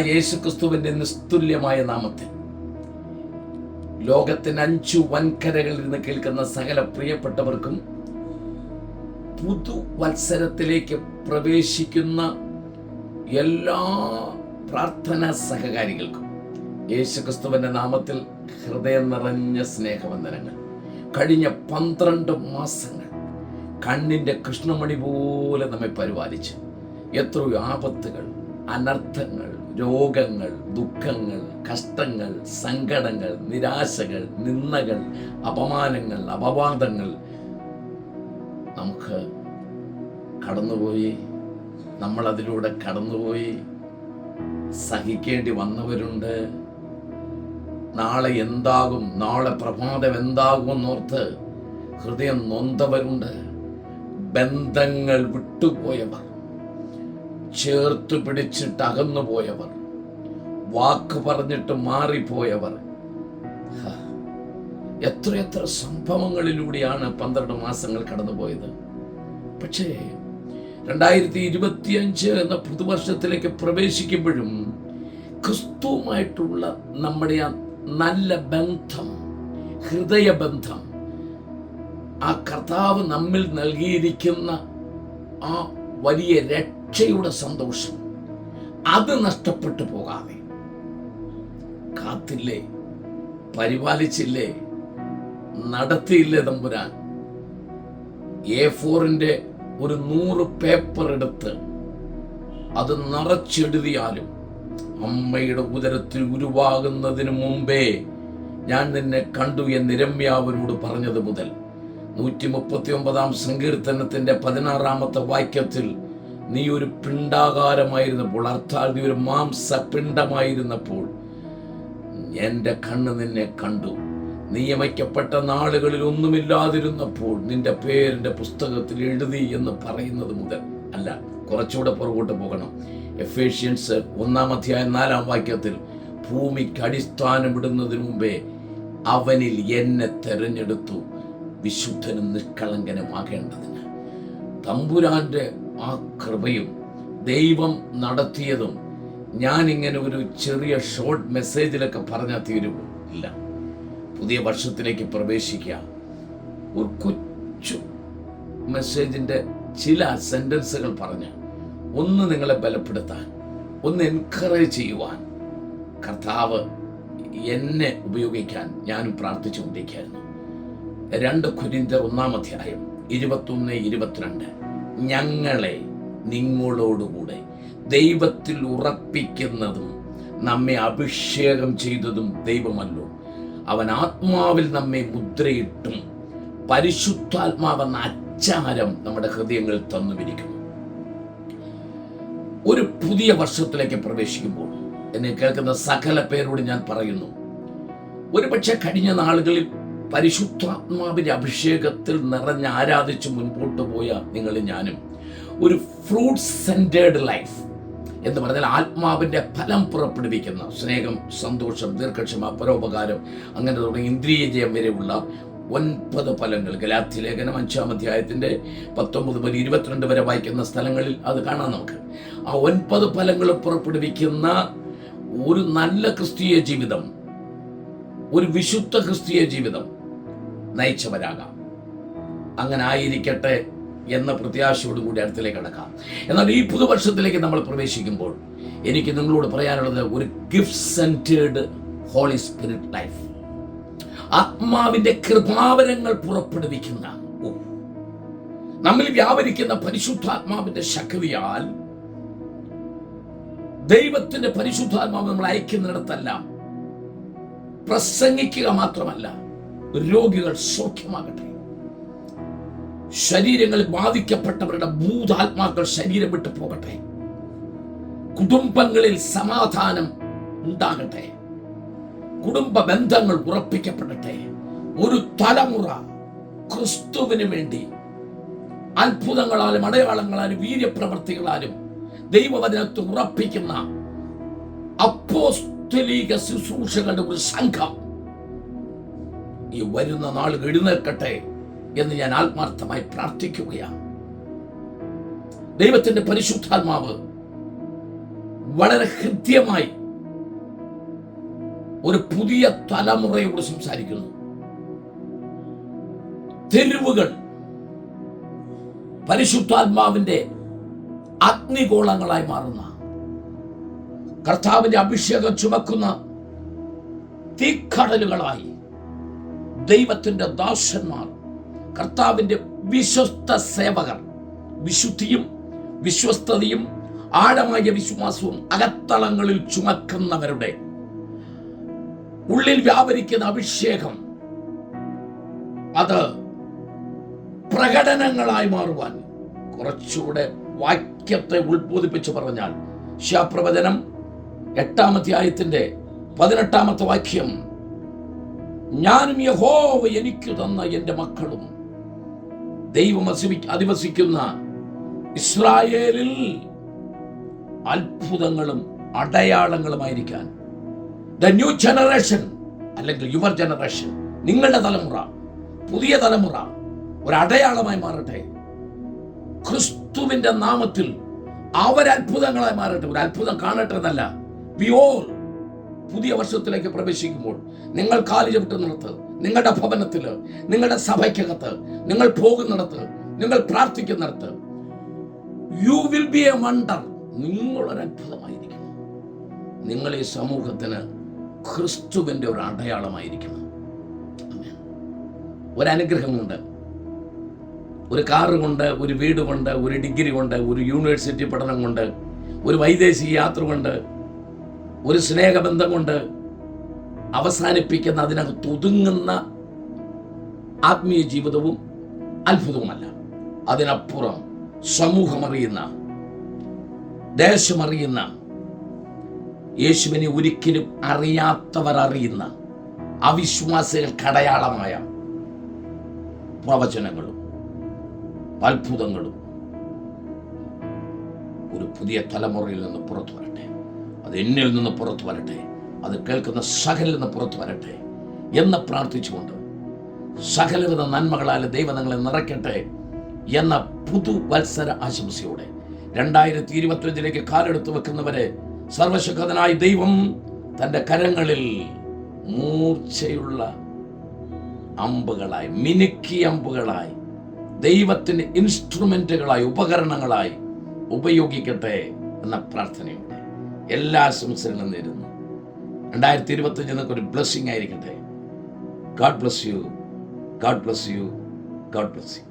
യേശുക്രിസ്തുവിന്റെ നിസ്തുല്യമായ നാമത്തിൽ ലോകത്തിന് 5 വൻകരകളിൽ നിന്ന് കേൾക്കുന്ന സകല പ്രിയപ്പെട്ടവർക്കും പുതുവത്സരത്തിലേക്ക് പ്രവേശിക്കുന്ന എല്ലാ പ്രാർത്ഥനാ സഹകാരികൾക്കും യേശുക്രിസ്തുവിന്റെ നാമത്തിൽ ഹൃദയം നിറഞ്ഞ സ്നേഹവന്ദനങ്ങൾ. കഴിഞ്ഞ 12 മാസങ്ങൾ കണ്ണിന്റെ കൃഷ്ണമണി പോലെ നമ്മെ പരിപാലിച്ച് എത്രയോ ആപത്തുകൾ, അനർത്ഥങ്ങൾ, രോഗങ്ങൾ, ദുഃഖങ്ങൾ, കഷ്ടങ്ങൾ, സങ്കടങ്ങൾ, നിരാശകൾ, നിന്ദകൾ, അപമാനങ്ങൾ, അപവാദങ്ങൾ നമുക്ക് കടന്നുപോയി. നമ്മൾ അതിലൂടെ കടന്നുപോയി. സഹിക്കേണ്ടി വന്നവരുണ്ട്. നാളെ എന്താകും, നാളെ പ്രഭാതം എന്താകും എന്നോർത്ത് ഹൃദയം നൊന്തവരുണ്ട്. ബന്ധങ്ങൾ വിട്ടുപോയവർ, ചേർത്ത് പിടിച്ചിട്ട് അകന്നുപോയവർ, വാക്ക് പറഞ്ഞിട്ട് മാറിപ്പോയവർ, എത്രയെത്ര സംഭവങ്ങളിലൂടെയാണ് 12 മാസങ്ങൾ കടന്നുപോയത്. പക്ഷേ 2025 എന്ന പുതുവർഷത്തിലേക്ക് പ്രവേശിക്കുമ്പോഴും ക്രിസ്തുവുമായിട്ടുള്ള നമ്മുടെ ആ നല്ല ബന്ധം, ഹൃദയബന്ധം, ആ കർത്താവ് നമ്മിൽ നൽകിയിരിക്കുന്ന ആ വലിയ രക്ഷയുടെ സന്തോഷം, അത് നഷ്ടപ്പെട്ടു പോകാതെ കാത്തില്ലേ, പരിപാലിച്ചില്ലേ, നടത്തിയില്ലേ തമ്പുരാൻ. A4 ഒരു 100 പേപ്പർ എടുത്ത് അത് നിറച്ചെഴുതിയാലും അമ്മയുടെ ഉദരത്തിൽ ഉരുവാകുന്നതിന് മുമ്പേ ഞാൻ നിന്നെ കണ്ടു എന്ന് യിരെമ്യാവിനോട് പറഞ്ഞത് മുതൽ 139 സങ്കീർത്തനത്തിന്റെ 16 വാക്യത്തിൽ നീ ഒരു പിണ്ടാകാരമായിരുന്നപ്പോൾ, അർത്ഥാൽ നീ ഒരു മാംസപിണ്ഡമായിരുന്നപ്പോൾ എന്റെ കണ്ണ് നിന്നെ കണ്ടു. നിയമിക്കപ്പെട്ട നാളുകളിൽ ഒന്നുമില്ലാതിരുന്നപ്പോൾ നിന്റെ പേരിന്റെ പുസ്തകത്തിൽ എഴുതി എന്ന് പറയുന്നത് മുതൽ, അല്ല, കുറച്ചുകൂടെ പുറകോട്ട് പോകണം. എഫേഷ്യൻസ് 1 വാക്യത്തിൽ ഭൂമിക്ക് അടിസ്ഥാനമിടുന്നതിന് മുമ്പേ അവനിൽ എന്നെ തെരഞ്ഞെടുത്തു വിശുദ്ധനും നിഷ്കളങ്കനുമാകേണ്ടതിന്. തമ്പുരാന്റെ ആ കൃപയും ദൈവം നടത്തിയതും ഞാനിങ്ങനെ ഒരു ചെറിയ ഷോർട്ട് മെസ്സേജിലൊക്കെ പറഞ്ഞാൽ തീരുമോ? ഇല്ല. പുതിയ വർഷത്തിലേക്ക് പ്രവേശിക്കുക. ഒരു കൊച്ചു മെസ്സേജിന്റെ ചില സെന്റൻസുകൾ പറഞ്ഞ് ഒന്ന് നിങ്ങളെ ബലപ്പെടുത്താൻ, ഒന്ന് എൻകറേജ് ചെയ്യുവാൻ കർത്താവ് എന്നെ ഉപയോഗിക്കാൻ ഞാനും പ്രാർത്ഥിച്ചുകൊണ്ടിരിക്കുകയായിരുന്നു. 2 കൊരിന്ത്യർ 1:21-22 ഞങ്ങളെ നിങ്ങളോടുകൂടെ ദൈവത്തിൽ ഉറപ്പിക്കുന്നതും നമ്മെ അഭിഷേകം ചെയ്തതും ദൈവമല്ലോ. അവൻ ആത്മാവിൽ നമ്മെ മുദ്രയിട്ടും പരിശുദ്ധാത്മാവെന്ന അച്ചാരം നമ്മുടെ ഹൃദയങ്ങളിൽ തന്നുമിരിക്കുന്നു. ഒരു പുതിയ വർഷത്തിലേക്ക് പ്രവേശിക്കുമ്പോൾ എന്നെ കേൾക്കുന്ന സകല പേരോട് ഞാൻ പറയുന്നു, ഒരുപക്ഷെ കഴിഞ്ഞ നാളുകളിൽ പരിശുദ്ധാത്മാവിന്റെ അഭിഷേകത്തിൽ നിറഞ്ഞ് ആരാധിച്ച് മുൻപോട്ട് പോയ നിങ്ങളും ഞാനും ഒരു ഫ്രൂട്ട് സെന്റേർഡ് ലൈഫ് എന്ന് പറഞ്ഞാൽ ആത്മാവിന്റെ ഫലം പുറപ്പെടുവിക്കുന്ന സ്നേഹം, സന്തോഷം, ദീർഘക്ഷമ, പരോപകാരം, അങ്ങനെ തുടങ്ങി ഇന്ദ്രിയ ജയം വരെയുള്ള 9 ഫലങ്ങൾ ഗലാത്യ ലേഖനം 5-19 മുതൽ 22 വരെ വായിക്കുന്ന സ്ഥലങ്ങളിൽ അത് കാണാം നമുക്ക്. ആ 9 ഫലങ്ങൾ പുറപ്പെടുവിക്കുന്ന ഒരു നല്ല ക്രിസ്തീയ ജീവിതം, ഒരു വിശുദ്ധ ക്രിസ്തീയ ജീവിതം നയിച്ചവരാകാം. അങ്ങനെ ആയിരിക്കട്ടെ എന്ന പ്രത്യാശയോടുകൂടി അടുത്തിലേക്ക് കടക്കാം. എന്നാൽ ഈ പുതുവർഷത്തിലേക്ക് നമ്മൾ പ്രവേശിക്കുമ്പോൾ എനിക്ക് നിങ്ങളോട് പറയാനുള്ളത് ഒരു gift centred holy spirit life, ആത്മാവിന്റെ കൃപാവരങ്ങൾ പുറപ്പെടുവിക്കുന്ന, നമ്മിൽ വ്യാപരിക്കുന്ന പരിശുദ്ധാത്മാവിന്റെ ശക്തിയാൽ ദൈവത്തിന്റെ പരിശുദ്ധാത്മാവ് നമ്മൾ അയക്കുന്നിടത്തെല്ലാം പ്രസംഗിക്കുക മാത്രമല്ല, രോഗികൾ സൗഖ്യമാകട്ടെ, ശരീരങ്ങളിൽ ബാധിക്കപ്പെട്ടവരുടെ ഭൂതാത്മാക്കൾ ശരീരം വിട്ടു പോകട്ടെ, കുടുംബങ്ങളിൽ സമാധാനം ഉണ്ടാകട്ടെ, കുടുംബ ബന്ധങ്ങൾ ഉറപ്പിക്കപ്പെടട്ടെ, ഒരു തലമുറ ക്രിസ്തുവിന് വേണ്ടി അത്ഭുതങ്ങളാലും അടയാളങ്ങളാലും വീര്യപ്രവർത്തികളാലും ദൈവവചനത്തെ ഉറപ്പിക്കുന്ന അപ്പോസ്തലിക ശുശ്രൂഷകളുടെ ഒരു സംഘം ഈ വരുന്ന നാളുകൾ എഴുന്നേൽക്കട്ടെ എന്ന് ഞാൻ ആത്മാർത്ഥമായി പ്രാർത്ഥിക്കുകയാണ്. ദൈവത്തിന്റെ പരിശുദ്ധാത്മാവ് വളരെ ഹൃദ്യമായി ഒരു പുതിയ തലമുറയോട് സംസാരിക്കുന്നു. തെരുവുകൾ പരിശുദ്ധാത്മാവിന്റെ അഗ്നിഗോളങ്ങളായി മാറുന്ന, കർത്താവിന്റെ അഭിഷേകം ചുമക്കുന്ന തീക്കടലുകളായി ദൈവത്തിന്റെ ദാസന്മാർ, കർത്താവിന്റെ വിശ്വസ്ത സേവകർ, വിശുദ്ധിയും വിശ്വസ്തതയും ആഴമായ വിശ്വാസവും അകത്തളങ്ങളിൽ ചുമക്കുന്നവരുടെ ഉള്ളിൽ വ്യാപരിക്കുന്ന അഭിഷേകം അത് പ്രകടനങ്ങളായി മാറുവാൻ, കുറച്ചുകൂടെ വാക്യത്തെ ഉത്ബോധിപ്പിച്ച് പറഞ്ഞാൽ, ശാപ്രവചനം 8-ാം അധ്യായത്തിന്റെ 18-ാമത്തെ വാക്യം, ഞാനും യഹോവ എനിക്ക് തന്ന എന്റെ മക്കളും ദൈവം അധിവസിക്കുന്ന ഇസ്രായേലിൽ അത്ഭുതങ്ങളും അടയാളങ്ങളുമായിരിക്കാൻ, ദ ന്യൂ ജനറേഷൻ അല്ലെങ്കിൽ യുവർ ജനറേഷൻ, നിങ്ങളുടെ തലമുറ, പുതിയ തലമുറ ഒരു അടയാളമായി മാറട്ടെ. ക്രിസ്തുവിന്റെ നാമത്തിൽ അവരത്ഭുതങ്ങളായി മാറട്ടെ. ഒരു അത്ഭുതം കാണട്ടെ എന്നല്ല, വി ഓൾ പുതിയ വർഷത്തിലേക്ക് പ്രവേശിക്കുമ്പോൾ നിങ്ങൾ കാലി ചവിട്ടുന്നിടത്ത്, നിങ്ങളുടെ ഭവനത്തില്, നിങ്ങളുടെ സഭയ്ക്കകത്ത്, നിങ്ങൾ പോകുന്നിടത്ത്, നിങ്ങൾ പ്രാർത്ഥിക്കുന്നിടത്ത്, you will be a wonder. നിങ്ങളൊരു അത്ഭുതമായിരിക്കും. നിങ്ങൾ ഈ സമൂഹത്തിന് ക്രിസ്തുവിന്റെ ഒരു അടയാളമായിരിക്കണം. ഒരനുഗ്രഹം കൊണ്ട്, ഒരു കാറ് കൊണ്ട്, ഒരു വീട് കൊണ്ട്, ഒരു ഡിഗ്രി കൊണ്ട്, ഒരു യൂണിവേഴ്സിറ്റി പഠനം കൊണ്ട്, ഒരു വൈദേശിക യാത്ര കൊണ്ട്, ഒരു സ്നേഹബന്ധം കൊണ്ട് അവസാനിപ്പിക്കുന്ന, അതിനകത്ത് ഒതുങ്ങുന്ന ആത്മീയ ജീവിതവും അത്ഭുതവുമല്ല. അതിനപ്പുറം സമൂഹമറിയുന്ന, ദേശമറിയുന്ന, യേശുവിനെ ഒരിക്കലും അറിയാത്തവർ അറിയുന്ന അവിശ്വാസികൾക്ക് അടയാളമായ പ്രവചനങ്ങളും അത്ഭുതങ്ങളും ഒരു പുതിയ തലമുറയിൽ നിന്ന് പുറത്തു വരട്ടെ. അത് എന്നിൽ നിന്ന് പുറത്തു വരട്ടെ. അത് കേൾക്കുന്ന സകലിൽ നിന്ന് പുറത്തു വരട്ടെ എന്ന് പ്രാർത്ഥിച്ചുകൊണ്ട്, സകലവിധ നന്മകളാൽ ദൈവം നിങ്ങളെ നിറയ്ക്കട്ടെ എന്ന പുതുവത്സര ആശംസയോടെ 2025 കാലെടുത്തു വെക്കുന്നവരെ സർവശക്തനായ ദൈവം തൻ്റെ കരങ്ങളിൽ മൂർച്ചയുള്ള അമ്പുകളായി, മിനുക്കിയ അമ്പുകളായി, ദൈവത്തിന് ഇൻസ്ട്രുമെന്റുകളായി, ഉപകരണങ്ങളായി ഉപയോഗിക്കട്ടെ എന്ന പ്രാർത്ഥനയോടെ എല്ലാ ആശംസകളും നേരുന്നു. 2025 നിങ്ങൾക്ക് ഒരു ബ്ലെസ്സിംഗ് ആയിരിക്കട്ടെ. God bless you. God bless you. God bless you.